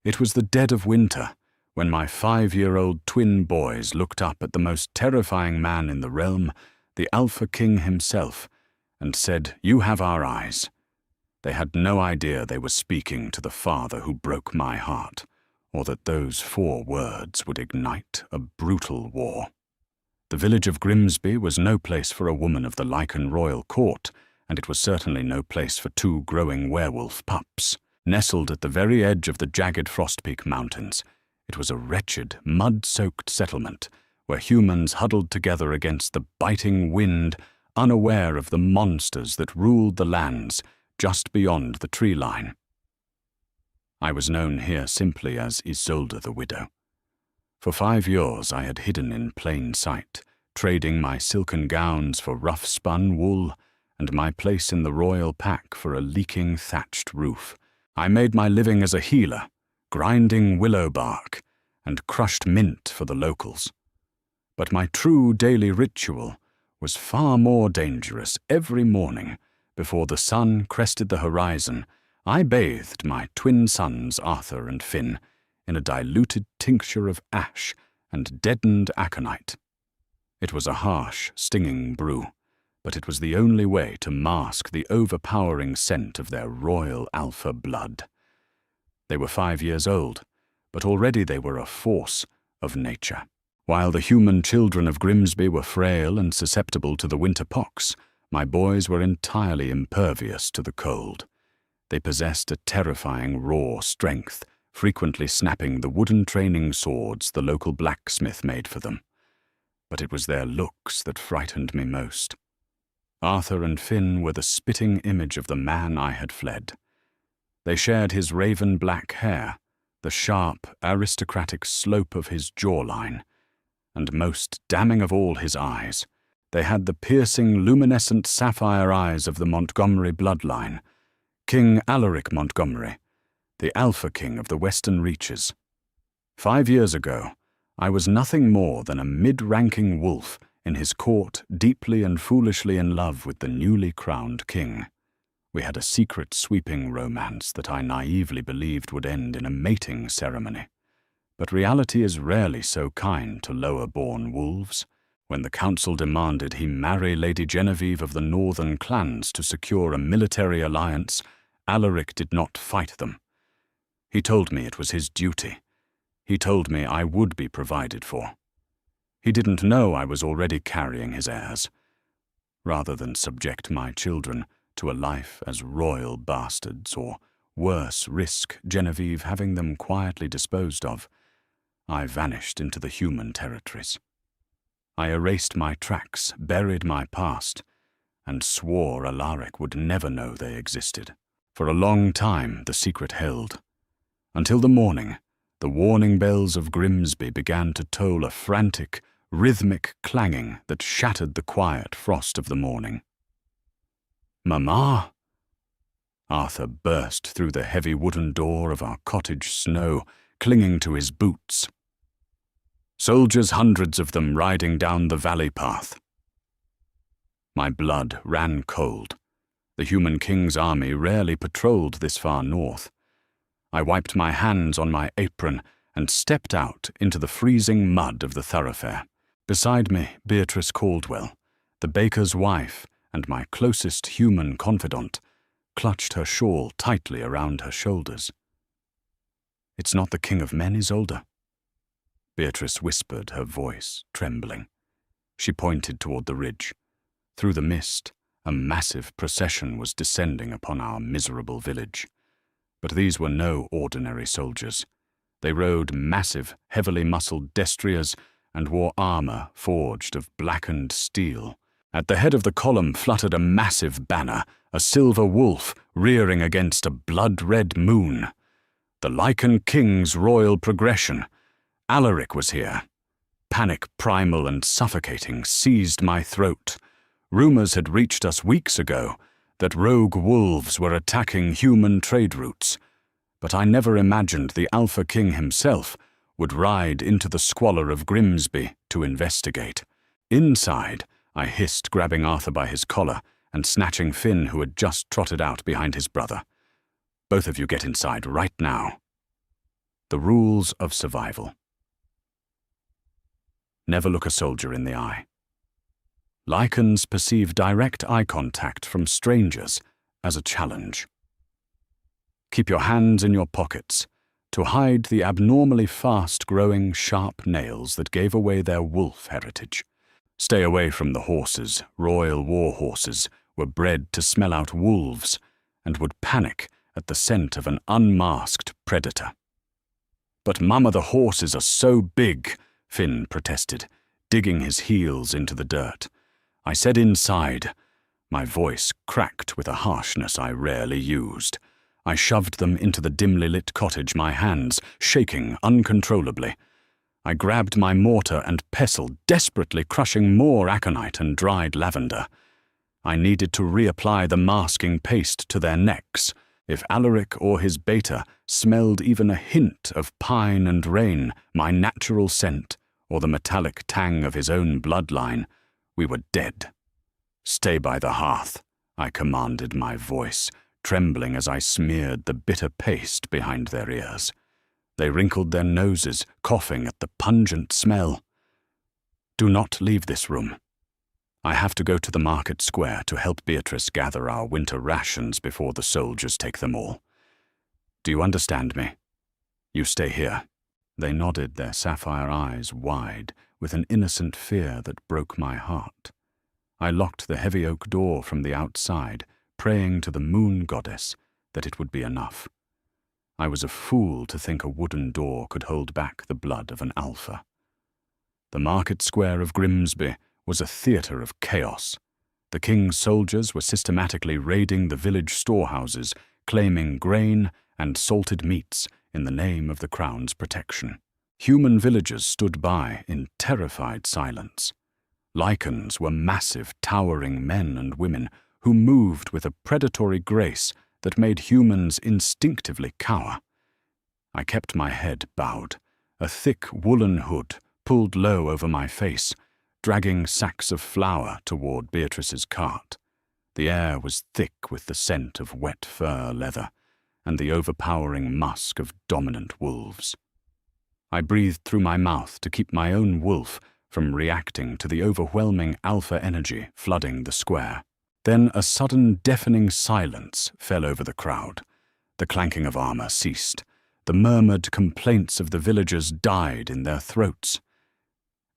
It was the dead of winter, when my 5-year-old twin boys looked up at the most terrifying man in the realm, the Alpha King himself, and said, "You have our eyes." They had no idea they were speaking to the father who broke my heart, or that those 4 words would ignite a brutal war. The village of Grimsby was no place for a woman of the Lycan royal court, and it was certainly no place for 2 growing werewolf pups. Nestled at the very edge of the jagged Frostpeak Mountains, it was a wretched, mud-soaked settlement where humans huddled together against the biting wind, unaware of the monsters that ruled the lands just beyond the tree line. I was known here simply as Isolda the Widow. For 5 years I had hidden in plain sight, trading my silken gowns for rough-spun wool and my place in the royal pack for a leaking thatched roof. I made my living as a healer, grinding willow bark and crushed mint for the locals. But my true daily ritual was far more dangerous. Every morning, before the sun crested the horizon, I bathed my twin sons Arthur and Finn in a diluted tincture of ash and deadened aconite. It was a harsh, stinging brew, but it was the only way to mask the overpowering scent of their royal alpha blood. They were 5 years old, but already they were a force of nature. While the human children of Grimsby were frail and susceptible to the winter pox, my boys were entirely impervious to the cold. They possessed a terrifying raw strength, frequently snapping the wooden training swords the local blacksmith made for them. But it was their looks that frightened me most. Arthur and Finn were the spitting image of the man I had fled. They shared his raven-black hair, the sharp, aristocratic slope of his jawline, and most damning of all, his eyes. They had the piercing, luminescent sapphire eyes of the Montgomery bloodline, King Alaric Montgomery, the Alpha King of the Western Reaches. 5 years ago, I was nothing more than a mid-ranking wolf in his court, deeply and foolishly in love with the newly crowned king. We had a secret, sweeping romance that I naively believed would end in a mating ceremony. But reality is rarely so kind to lower-born wolves. When the council demanded he marry Lady Genevieve of the northern clans to secure a military alliance, Alaric did not fight them. He told me it was his duty. He told me I would be provided for. He didn't know I was already carrying his heirs. Rather than subject my children to a life as royal bastards, or worse, risk Genevieve having them quietly disposed of, I vanished into the human territories. I erased my tracks, buried my past, and swore Alaric would never know they existed. For a long time the secret held, until the morning the warning bells of Grimsby began to toll a frantic, rhythmic clanging that shattered the quiet frost of the morning. "Mamma!" Arthur burst through the heavy wooden door of our cottage snow, clinging to his boots. Soldiers, hundreds of them, riding down the valley path. My blood ran cold. The human king's army rarely patrolled this far north. I wiped my hands on my apron and stepped out into the freezing mud of the thoroughfare. Beside me, Beatrice Caldwell, the baker's wife and my closest human confidant, clutched her shawl tightly around her shoulders. "It's not the King of Men, Isolda," Beatrice whispered, her voice trembling. She pointed toward the ridge. Through the mist, a massive procession was descending upon our miserable village. But these were no ordinary soldiers. They rode massive, heavily muscled destriers and wore armor forged of blackened steel. At the head of the column fluttered a massive banner, a silver wolf rearing against a blood-red moon. The Lycan King's royal progression. Alaric was here. Panic, primal and suffocating, seized my throat. Rumors had reached us weeks ago that rogue wolves were attacking human trade routes, but I never imagined the Alpha King himself would ride into the squalor of Grimsby to investigate. Inside, I hissed, grabbing Arthur by his collar and snatching Finn, who had just trotted out behind his brother. "Both of you get inside right now." The rules of survival. Never look a soldier in the eye. Lycans perceive direct eye contact from strangers as a challenge. Keep your hands in your pockets to hide the abnormally fast-growing sharp nails that gave away their wolf heritage. Stay away from the horses. Royal war horses were bred to smell out wolves and would panic at the scent of an unmasked predator. "But Mama, the horses are so big," Finn protested, digging his heels into the dirt. I said inside. My voice cracked with a harshness I rarely used. I shoved them into the dimly lit cottage, my hands shaking uncontrollably. I grabbed my mortar and pestle, desperately crushing more aconite and dried lavender. I needed to reapply the masking paste to their necks. If Alaric or his beta smelled even a hint of pine and rain, my natural scent, or the metallic tang of his own bloodline, we were dead. "Stay by the hearth," I commanded, my voice trembling as I smeared the bitter paste behind their ears. They wrinkled their noses, coughing at the pungent smell. "Do not leave this room. I have to go to the market square to help Beatrice gather our winter rations before the soldiers take them all. Do you understand me? You stay here." They nodded, their sapphire eyes wide, with an innocent fear that broke my heart. I locked the heavy oak door from the outside, praying to the moon goddess that it would be enough. I was a fool to think a wooden door could hold back the blood of an alpha. The market square of Grimsby was a theatre of chaos. The king's soldiers were systematically raiding the village storehouses, claiming grain and salted meats in the name of the crown's protection. Human villagers stood by in terrified silence. Lycans were massive, towering men and women who moved with a predatory grace that made humans instinctively cower. I kept my head bowed, a thick woolen hood pulled low over my face, dragging sacks of flour toward Beatrice's cart. The air was thick with the scent of wet fur leather and the overpowering musk of dominant wolves. I breathed through my mouth to keep my own wolf from reacting to the overwhelming alpha energy flooding the square. Then a sudden deafening silence fell over the crowd. The clanking of armor ceased. The murmured complaints of the villagers died in their throats.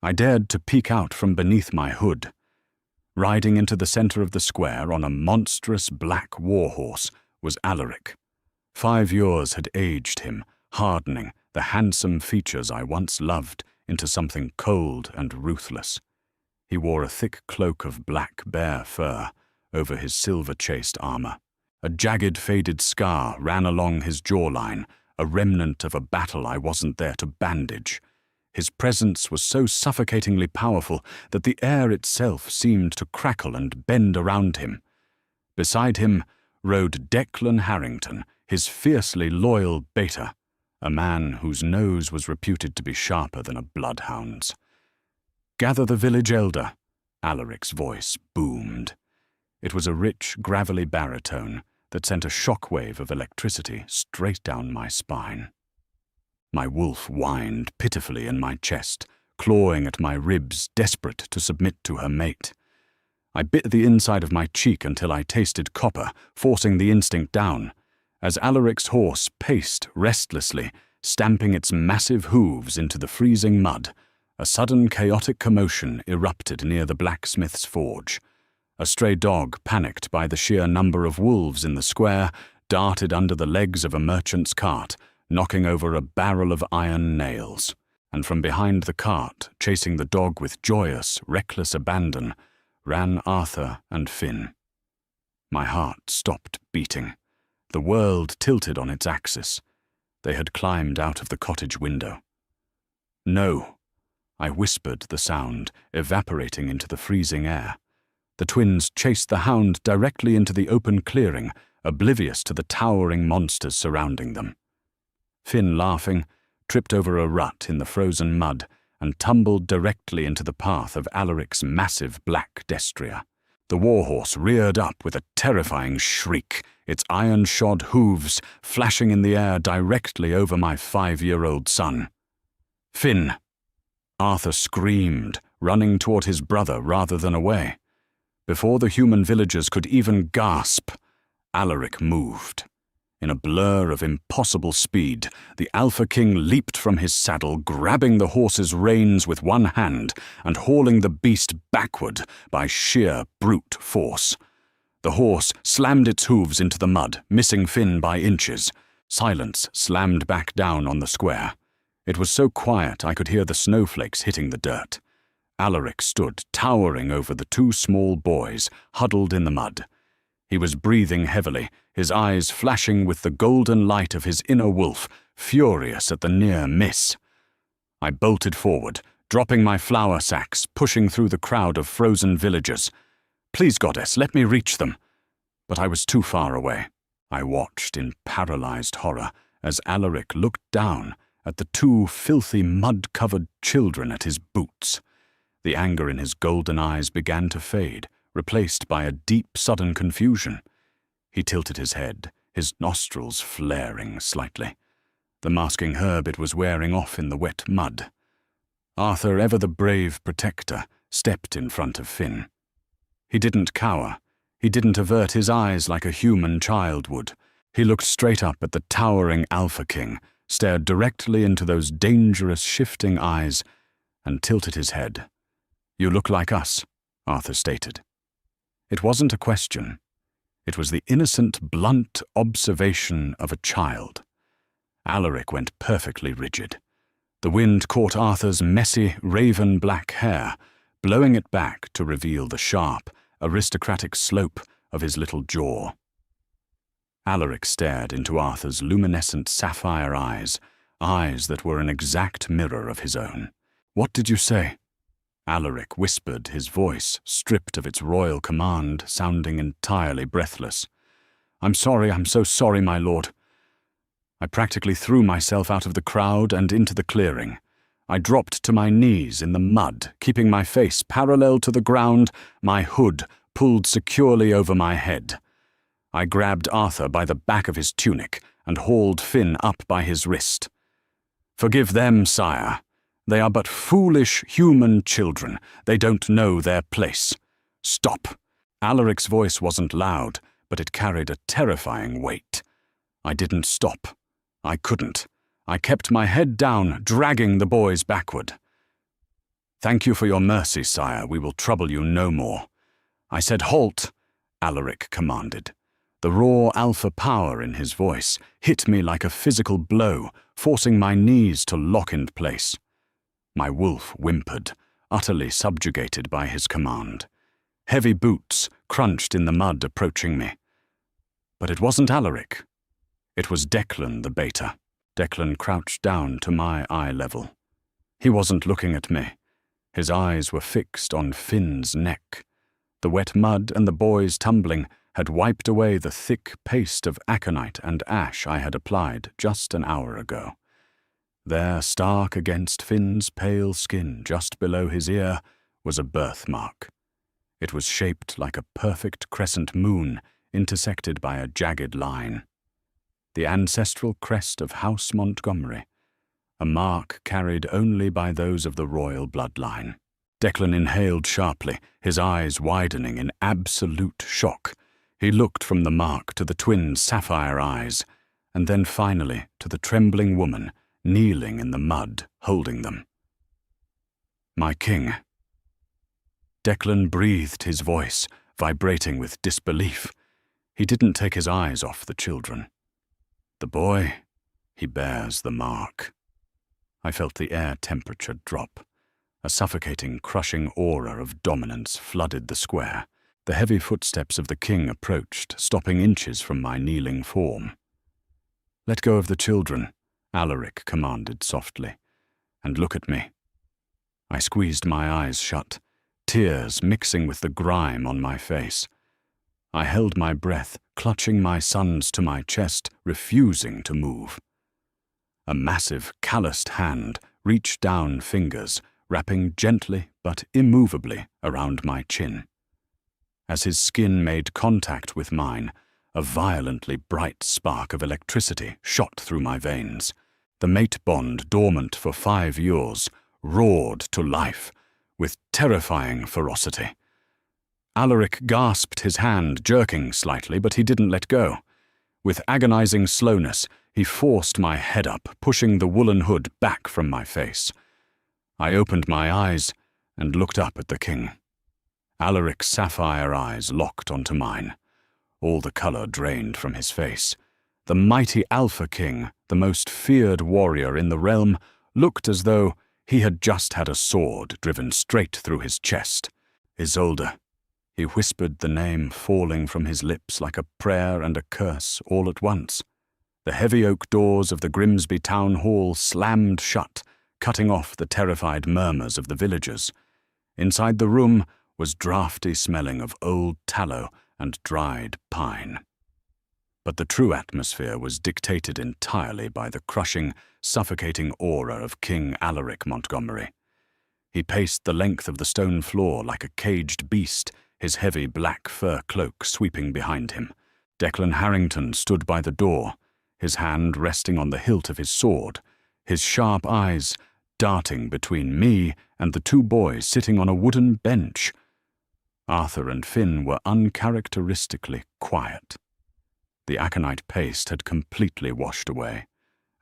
I dared to peek out from beneath my hood. Riding into the center of the square on a monstrous black warhorse was Alaric. 5 years had aged him, hardening the handsome features I once loved into something cold and ruthless. He wore a thick cloak of black bear fur over his silver-chased armor. A jagged, faded scar ran along his jawline, a remnant of a battle I wasn't there to bandage. His presence was so suffocatingly powerful that the air itself seemed to crackle and bend around him. Beside him rode Declan Harrington, his fiercely loyal beta, a man whose nose was reputed to be sharper than a bloodhound's. "Gather the village elder," Alaric's voice boomed. It was a rich, gravelly baritone that sent a shockwave of electricity straight down my spine. My wolf whined pitifully in my chest, clawing at my ribs, desperate to submit to her mate. I bit the inside of my cheek until I tasted copper, forcing the instinct down. As Alaric's horse paced restlessly, stamping its massive hooves into the freezing mud, a sudden chaotic commotion erupted near the blacksmith's forge. A stray dog, panicked by the sheer number of wolves in the square, darted under the legs of a merchant's cart, knocking over a barrel of iron nails. And from behind the cart, chasing the dog with joyous, reckless abandon, ran Arthur and Finn. My heart stopped beating. The world tilted on its axis. They had climbed out of the cottage window. "No," I whispered the sound, evaporating into the freezing air. The twins chased the hound directly into the open clearing, oblivious to the towering monsters surrounding them. Finn, laughing, tripped over a rut in the frozen mud and tumbled directly into the path of Alaric's massive black destrier. The warhorse reared up with a terrifying shriek, its iron-shod hooves flashing in the air directly over my 5-year-old son. "Finn!" Arthur screamed, running toward his brother rather than away. Before the human villagers could even gasp, Alaric moved. In a blur of impossible speed, the Alpha King leaped from his saddle, grabbing the horse's reins with one hand and hauling the beast backward by sheer brute force. The horse slammed its hooves into the mud, missing Finn by inches. Silence slammed back down on the square. It was so quiet I could hear the snowflakes hitting the dirt. Alaric stood towering over the 2 small boys huddled in the mud. He was breathing heavily, his eyes flashing with the golden light of his inner wolf, furious at the near miss. I bolted forward, dropping my flour sacks, pushing through the crowd of frozen villagers. "Please, Goddess, let me reach them." But I was too far away. I watched in paralyzed horror as Alaric looked down at the 2 filthy mud-covered children at his boots. The anger in his golden eyes began to fade, replaced by a deep, sudden confusion. He tilted his head, his nostrils flaring slightly. The masking herb it was wearing off in the wet mud. Arthur, ever the brave protector, stepped in front of Finn. He didn't cower. He didn't avert his eyes like a human child would. He looked straight up at the towering Alpha King, stared directly into those dangerous, shifting eyes, and tilted his head. "You look like us," Arthur stated. It wasn't a question. It was the innocent, blunt observation of a child. Alaric went perfectly rigid. The wind caught Arthur's messy, raven-black hair, blowing it back to reveal the sharp, aristocratic slope of his little jaw. Alaric stared into Arthur's luminescent sapphire eyes, eyes that were an exact mirror of his own. "What did you say?" Alaric whispered, his voice, stripped of its royal command, sounding entirely breathless. I'm so sorry, my lord." I practically threw myself out of the crowd and into the clearing. I dropped to my knees in the mud, keeping my face parallel to the ground, my hood pulled securely over my head. I grabbed Arthur by the back of his tunic and hauled Finn up by his wrist. "Forgive them, sire. They are but foolish human children. They don't know their place. Stop." Alaric's voice wasn't loud, but it carried a terrifying weight. I didn't stop. I couldn't. I kept my head down, dragging the boys backward. "Thank you for your mercy, sire. We will trouble you no more." I said, "Halt," Alaric commanded. The raw alpha power in his voice hit me like a physical blow, forcing my knees to lock in place. My wolf whimpered, utterly subjugated by his command. Heavy boots crunched in the mud approaching me. But it wasn't Alaric. It was Declan the beta. Declan crouched down to my eye level. He wasn't looking at me. His eyes were fixed on Finn's neck. The wet mud and the boys tumbling had wiped away the thick paste of aconite and ash I had applied just an hour ago. There, stark against Finn's pale skin just below his ear, was a birthmark. It was shaped like a perfect crescent moon intersected by a jagged line. The ancestral crest of House Montgomery, a mark carried only by those of the royal bloodline. Declan inhaled sharply, his eyes widening in absolute shock. He looked from the mark to the twin sapphire eyes, and then finally to the trembling woman kneeling in the mud, holding them. "My king." Declan breathed, his voice vibrating with disbelief. He didn't take his eyes off the children. "The boy, he bears the mark." I felt the air temperature drop. A suffocating, crushing aura of dominance flooded the square. The heavy footsteps of the king approached, stopping inches from my kneeling form. "Let go of the children," Alaric commanded softly, "and look at me." I squeezed my eyes shut, tears mixing with the grime on my face. I held my breath, clutching my sons to my chest, refusing to move. A massive, calloused hand reached down, fingers wrapping gently but immovably around my chin. As his skin made contact with mine, a violently bright spark of electricity shot through my veins. The mate bond, dormant for 5 years, roared to life with terrifying ferocity. Alaric gasped his hand, jerking slightly, but he didn't let go. With agonizing slowness, he forced my head up, pushing the woolen hood back from my face. I opened my eyes and looked up at the king. Alaric's sapphire eyes locked onto mine. All the color drained from his face. The mighty Alpha King, the most feared warrior in the realm, looked as though he had just had a sword driven straight through his chest. Isolda. He whispered the name falling from his lips like a prayer and a curse all at once. The heavy oak doors of the Grimsby town hall slammed shut, cutting off the terrified murmurs of the villagers. Inside the room was draughty smelling of old tallow and dried pine. But the true atmosphere was dictated entirely by the crushing, suffocating aura of King Alaric Montgomery. He paced the length of the stone floor like a caged beast, his heavy black fur cloak sweeping behind him. Declan Harrington stood by the door, his hand resting on the hilt of his sword, his sharp eyes darting between me and the 2 boys sitting on a wooden bench. Arthur and Finn were uncharacteristically quiet. The aconite paste had completely washed away,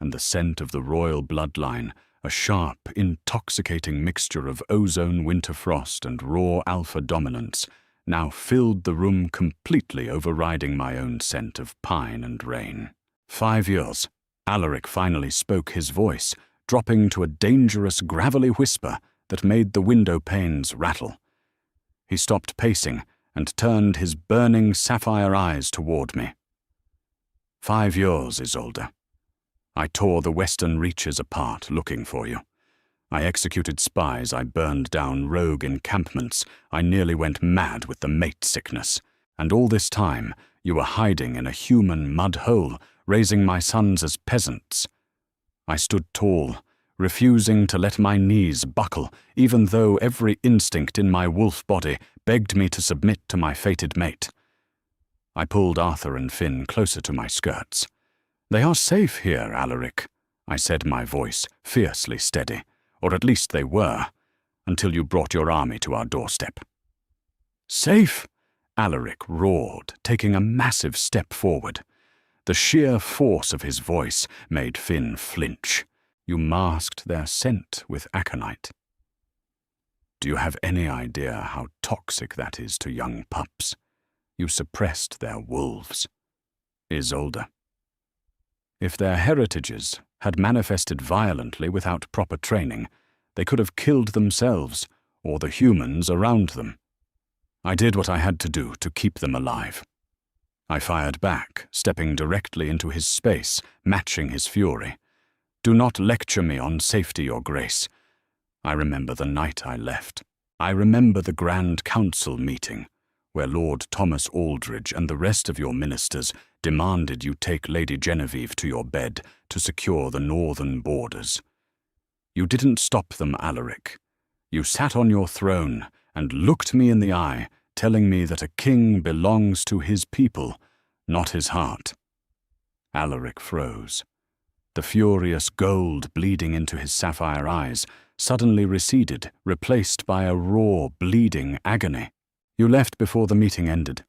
and the scent of the royal bloodline, a sharp, intoxicating mixture of ozone winter frost and raw alpha dominance, now filled the room, completely overriding my own scent of pine and rain. 5 years. Alaric finally spoke, his voice dropping to a dangerous, gravelly whisper that made the window panes rattle. He stopped pacing and turned his burning sapphire eyes toward me. 5 years, Isolda. I tore the western reaches apart looking for you. I executed spies, I burned down rogue encampments, I nearly went mad with the mate sickness. And all this time, you were hiding in a human mud hole, raising my sons as peasants. I stood tall, refusing to let my knees buckle, even though every instinct in my wolf body begged me to submit to my fated mate. I pulled Arthur and Finn closer to my skirts. "They are safe here, Alaric," I said, my voice fiercely steady. "Or at least they were, until you brought your army to our doorstep." "Safe?" Alaric roared, taking a massive step forward. The sheer force of his voice made Finn flinch. "You masked their scent with aconite. Do you have any idea how toxic that is to young pups? You suppressed their wolves." Isolda. If their heritages had manifested violently without proper training, they could have killed themselves or the humans around them. I did what I had to do to keep them alive. I fired back, stepping directly into his space, matching his fury. "Do not lecture me on safety or grace. I remember the night I left. I remember the Grand Council meeting, where Lord Thomas Aldridge and the rest of your ministers demanded you take Lady Genevieve to your bed to secure the northern borders. You didn't stop them, Alaric. You sat on your throne and looked me in the eye, telling me that a king belongs to his people, not his heart." Alaric froze. The furious gold bleeding into his sapphire eyes suddenly receded, replaced by a raw, bleeding agony. "You left before the meeting ended,"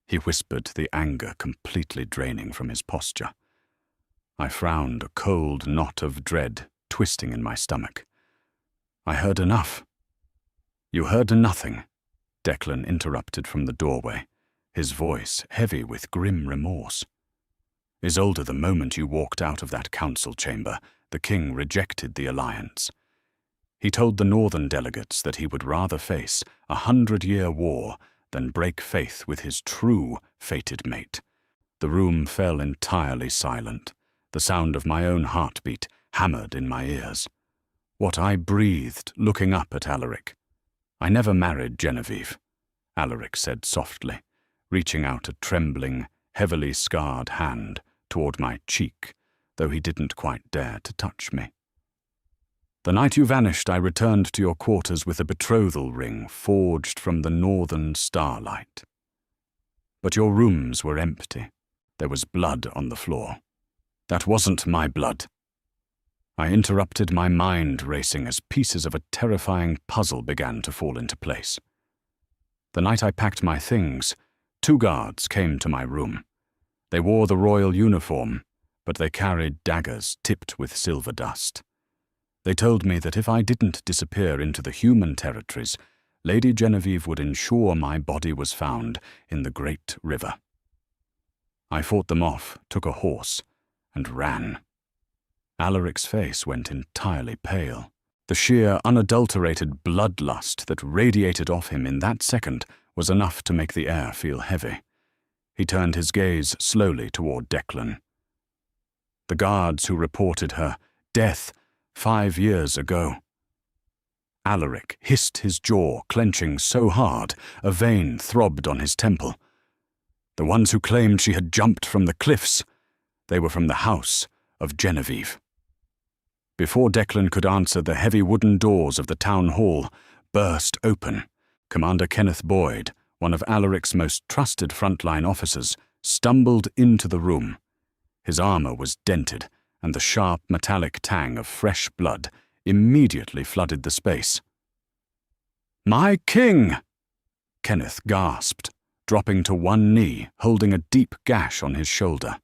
he whispered, the anger completely draining from his posture. I frowned, a cold knot of dread twisting in my stomach. "I heard enough." "You heard nothing," Declan interrupted from the doorway, his voice heavy with grim remorse. "Isolda, the moment you walked out of that council chamber, the king rejected the alliance. He told the northern delegates that he would rather face a 100-year war than break faith with his true fated mate." The room fell entirely silent. The sound of my own heartbeat hammered in my ears. What I breathed, looking up at Alaric. "I never married Genevieve," Alaric said softly, reaching out a trembling, heavily scarred hand toward my cheek, though he didn't quite dare to touch me. The night you vanished, I returned to your quarters with a betrothal ring forged from the northern starlight. But your rooms were empty. There was blood on the floor. That wasn't my blood. I interrupted, my mind racing as pieces of a terrifying puzzle began to fall into place. The night I packed my things, 2 guards came to my room. They wore the royal uniform, but they carried daggers tipped with silver dust. They told me that if I didn't disappear into the human territories, Lady Genevieve would ensure my body was found in the great river. I fought them off, took a horse, and ran. Alaric's face went entirely pale. The sheer, unadulterated bloodlust that radiated off him in that second was enough to make the air feel heavy. He turned his gaze slowly toward Declan. The guards who reported her death 5 years ago. Alaric hissed, his jaw clenching so hard a vein throbbed on his temple. The ones who claimed she had jumped from the cliffs, they were from the house of Genevieve. Before Declan could answer, the heavy wooden doors of the town hall burst open. Commander Kenneth Boyd, one of Alaric's most trusted frontline officers, stumbled into the room. His armor was dented, and the sharp metallic tang of fresh blood immediately flooded the space. "My king!" Kenneth gasped, dropping to one knee, holding a deep gash on his shoulder.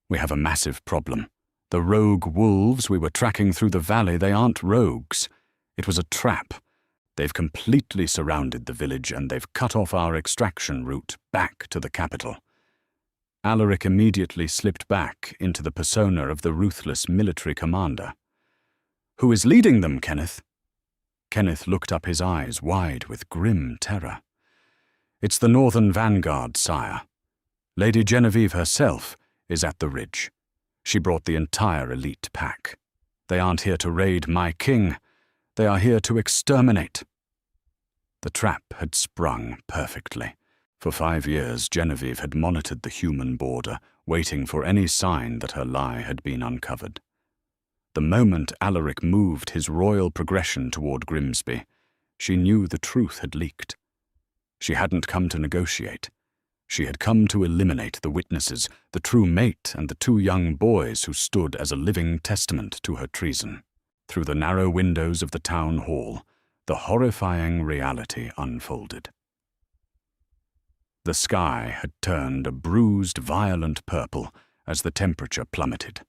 "We have a massive problem. The rogue wolves we were tracking through the valley, they aren't rogues. It was a trap. They've completely surrounded the village, and they've cut off our extraction route back to the capital." Alaric immediately slipped back into the persona of the ruthless military commander. "Who is leading them, Kenneth?" Kenneth looked up, his eyes wide with grim terror. "It's the Northern Vanguard, sire. Lady Genevieve herself is at the ridge. She brought the entire elite pack. They aren't here to raid my king. They are here to exterminate." The trap had sprung perfectly. For 5 years, Genevieve had monitored the human border, waiting for any sign that her lie had been uncovered. The moment Alaric moved his royal progression toward Grimsby, she knew the truth had leaked. She hadn't come to negotiate. She had come to eliminate the witnesses, the true mate and the 2 young boys who stood as a living testament to her treason. Through the narrow windows of the town hall, the horrifying reality unfolded. The sky had turned a bruised, violent purple as the temperature plummeted.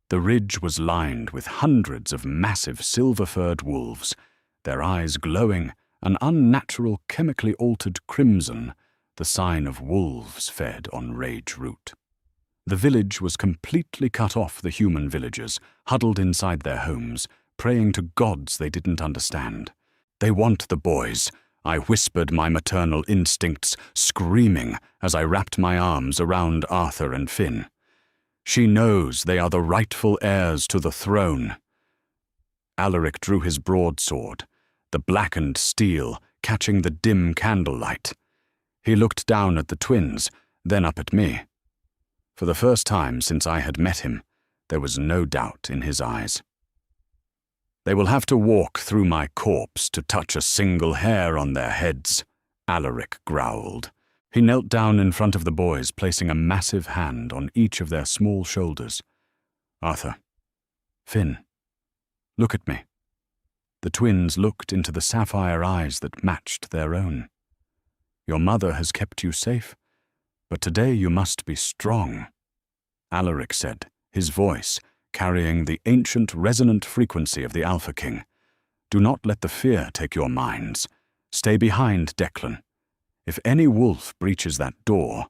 The ridge was lined with hundreds of massive silver-furred wolves, their eyes glowing an unnatural, chemically altered crimson, the sign of wolves fed on rage root. The village was completely cut off, the human villagers, huddled inside their homes, praying to gods they didn't understand. "They want the boys," I whispered, my maternal instincts screaming as I wrapped my arms around Arthur and Finn. "She knows they are the rightful heirs to the throne." Alaric drew his broadsword, the blackened steel catching the dim candlelight. He looked down at the twins, then up at me. For the first time since I had met him, there was no doubt in his eyes. "They will have to walk through my corpse to touch a single hair on their heads," Alaric growled. He knelt down in front of the boys, placing a massive hand on each of their small shoulders. "Arthur, Finn, look at me." The twins looked into the sapphire eyes that matched their own. "Your mother has kept you safe, but today you must be strong," Alaric said, his voice carrying the ancient resonant frequency of the Alpha King. "Do not let the fear take your minds. Stay behind Declan. If any wolf breaches that door,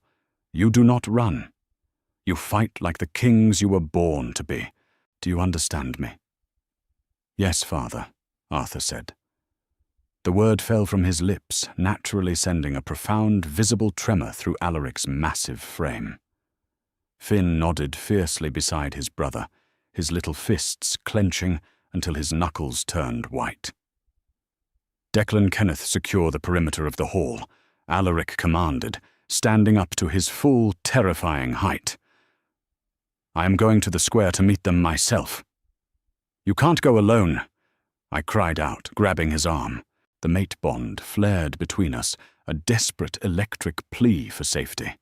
you do not run. You fight like the kings you were born to be. Do you understand me?" "Yes, father," Arthur said. The word fell from his lips, naturally sending a profound, visible tremor through Alaric's massive frame. Finn nodded fiercely beside his brother, his little fists clenching until his knuckles turned white. "Declan, Kenneth, secure the perimeter of the hall," Alaric commanded, standing up to his full, terrifying height. "I am going to the square to meet them myself." "You can't go alone," I cried out, grabbing his arm. The mate bond flared between us, a desperate electric plea for safety.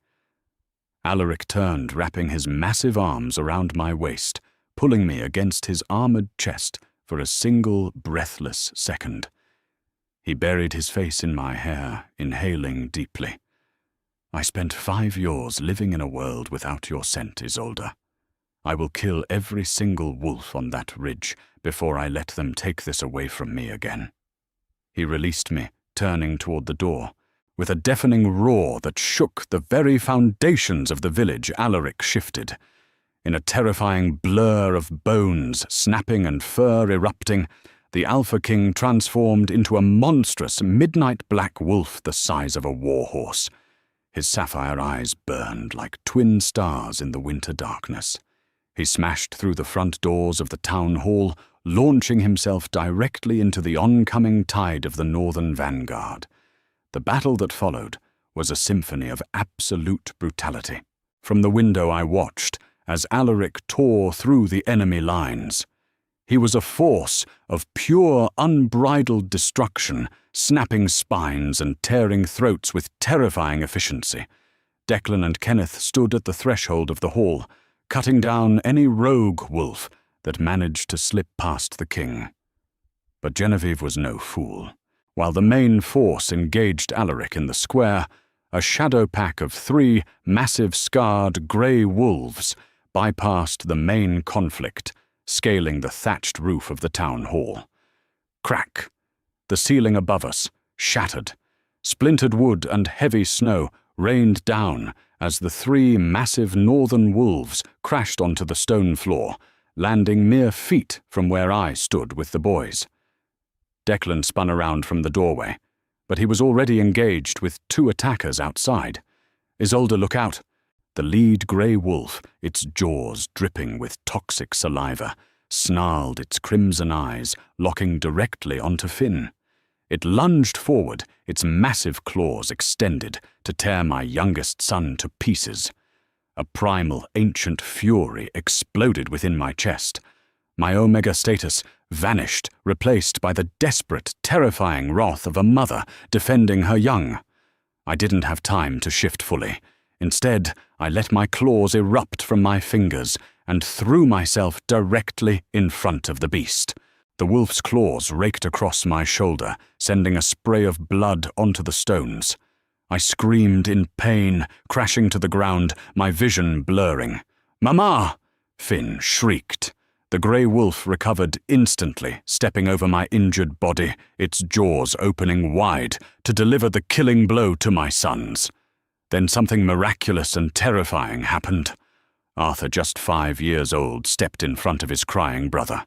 Alaric turned, wrapping his massive arms around my waist, pulling me against his armored chest for a single breathless second. He buried his face in my hair, inhaling deeply. "I spent 5 years living in a world without your scent, Isolda. I will kill every single wolf on that ridge before I let them take this away from me again." He released me, turning toward the door. With a deafening roar that shook the very foundations of the village, Alaric shifted. In a terrifying blur of bones snapping and fur erupting, the Alpha King transformed into a monstrous midnight black wolf the size of a warhorse. His sapphire eyes burned like twin stars in the winter darkness. He smashed through the front doors of the town hall, launching himself directly into the oncoming tide of the northern vanguard. The battle that followed was a symphony of absolute brutality. From the window I watched as Alaric tore through the enemy lines. He was a force of pure, unbridled destruction, snapping spines and tearing throats with terrifying efficiency. Declan and Kenneth stood at the threshold of the hall, cutting down any rogue wolf that managed to slip past the king. But Genevieve was no fool. While the main force engaged Alaric in the square, a shadow pack of 3 massive scarred grey wolves bypassed the main conflict, scaling the thatched roof of the town hall. Crack! The ceiling above us shattered. Splintered wood and heavy snow rained down as the 3 massive northern wolves crashed onto the stone floor, landing mere feet from where I stood with the boys. Declan spun around from the doorway, but he was already engaged with 2 attackers outside. "Isolda, look out!" The lead grey wolf, its jaws dripping with toxic saliva, snarled its crimson eyes, locking directly onto Finn. It lunged forward, its massive claws extended to tear my youngest son to pieces. A primal, ancient fury exploded within my chest. My Omega status vanished, replaced by the desperate, terrifying wrath of a mother defending her young. I didn't have time to shift fully. Instead, I let my claws erupt from my fingers and threw myself directly in front of the beast. The wolf's claws raked across my shoulder, sending a spray of blood onto the stones. I screamed in pain, crashing to the ground, my vision blurring. "Mama!" Finn shrieked. The grey wolf recovered instantly, stepping over my injured body, its jaws opening wide to deliver the killing blow to my sons. Then something miraculous and terrifying happened. Arthur, just 5 years old, stepped in front of his crying brother.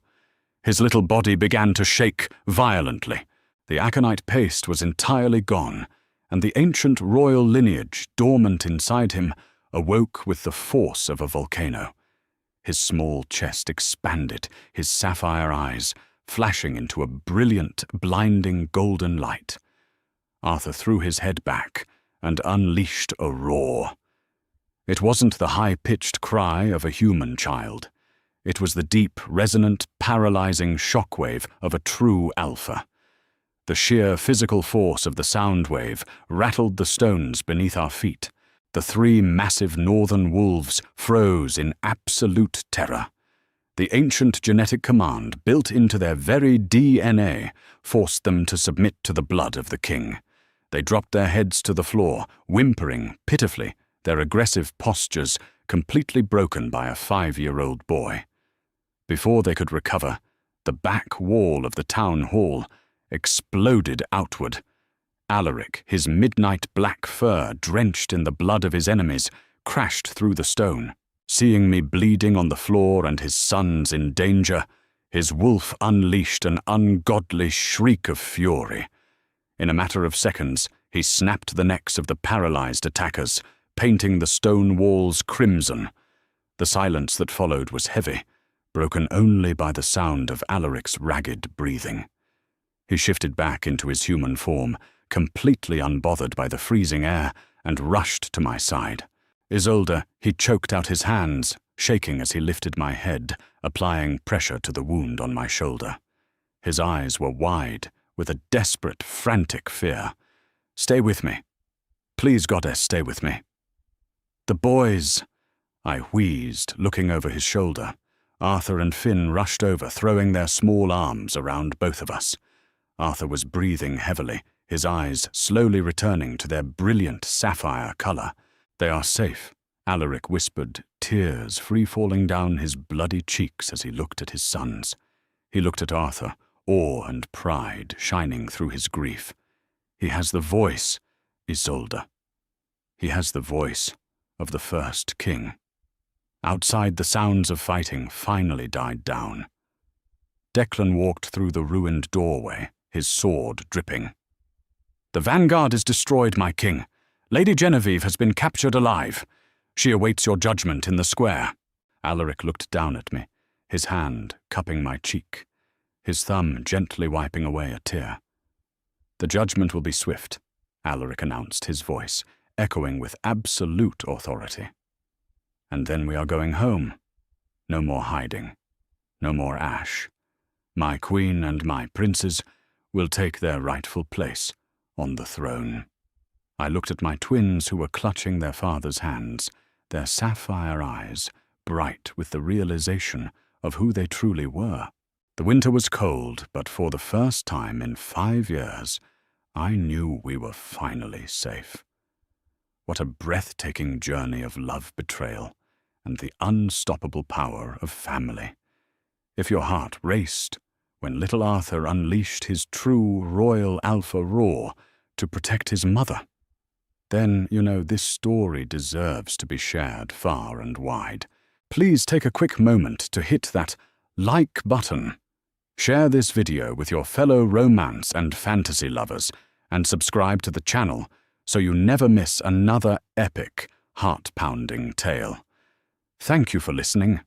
His little body began to shake violently. The aconite paste was entirely gone, and the ancient royal lineage, dormant inside him, awoke with the force of a volcano. His small chest expanded, his sapphire eyes flashing into a brilliant, blinding golden light. Arthur threw his head back and unleashed a roar. It wasn't the high-pitched cry of a human child. It was the deep, resonant, paralyzing shockwave of a true alpha. The sheer physical force of the sound wave rattled the stones beneath our feet. The 3 massive northern wolves froze in absolute terror. The ancient genetic command built into their very DNA forced them to submit to the blood of the king. They dropped their heads to the floor, whimpering pitifully, their aggressive postures completely broken by a 5-year-old boy. Before they could recover, the back wall of the town hall exploded outward. Alaric, his midnight black fur drenched in the blood of his enemies, crashed through the stone. Seeing me bleeding on the floor and his sons in danger, his wolf unleashed an ungodly shriek of fury. In a matter of seconds, he snapped the necks of the paralyzed attackers, painting the stone walls crimson. The silence that followed was heavy, broken only by the sound of Alaric's ragged breathing. He shifted back into his human form, completely unbothered by the freezing air, and rushed to my side. Isolda, he choked out his hands, shaking as he lifted my head, applying pressure to the wound on my shoulder. His eyes were wide, with a desperate, frantic fear. "Stay with me. Please, goddess, stay with me." "The boys," I wheezed, looking over his shoulder. Arthur and Finn rushed over, throwing their small arms around both of us. Arthur was breathing heavily, his eyes slowly returning to their brilliant sapphire color. "They are safe," Alaric whispered, tears free-falling down his bloody cheeks as he looked at his sons. He looked at Arthur, awe and pride shining through his grief. "He has the voice, Isolda. He has the voice of the first king." Outside, the sounds of fighting finally died down. Declan walked through the ruined doorway, his sword dripping. "The vanguard is destroyed, my king. Lady Genevieve has been captured alive. She awaits your judgment in the square." Alaric looked down at me, his hand cupping my cheek, his thumb gently wiping away a tear. "The judgment will be swift," Alaric announced, his voice echoing with absolute authority. "And then we are going home. No more hiding. No more ash. My queen and my princes will take their rightful place on the throne." I looked at my twins who were clutching their father's hands, their sapphire eyes bright with the realization of who they truly were. The winter was cold, but for the first time in 5 years, I knew we were finally safe. What a breathtaking journey of love betrayal and the unstoppable power of family. If your heart raced when little Arthur unleashed his true royal alpha roar to protect his mother, then, this story deserves to be shared far and wide. Please take a quick moment to hit that like button. Share this video with your fellow romance and fantasy lovers, and subscribe to the channel so you never miss another epic, heart-pounding tale. Thank you for listening.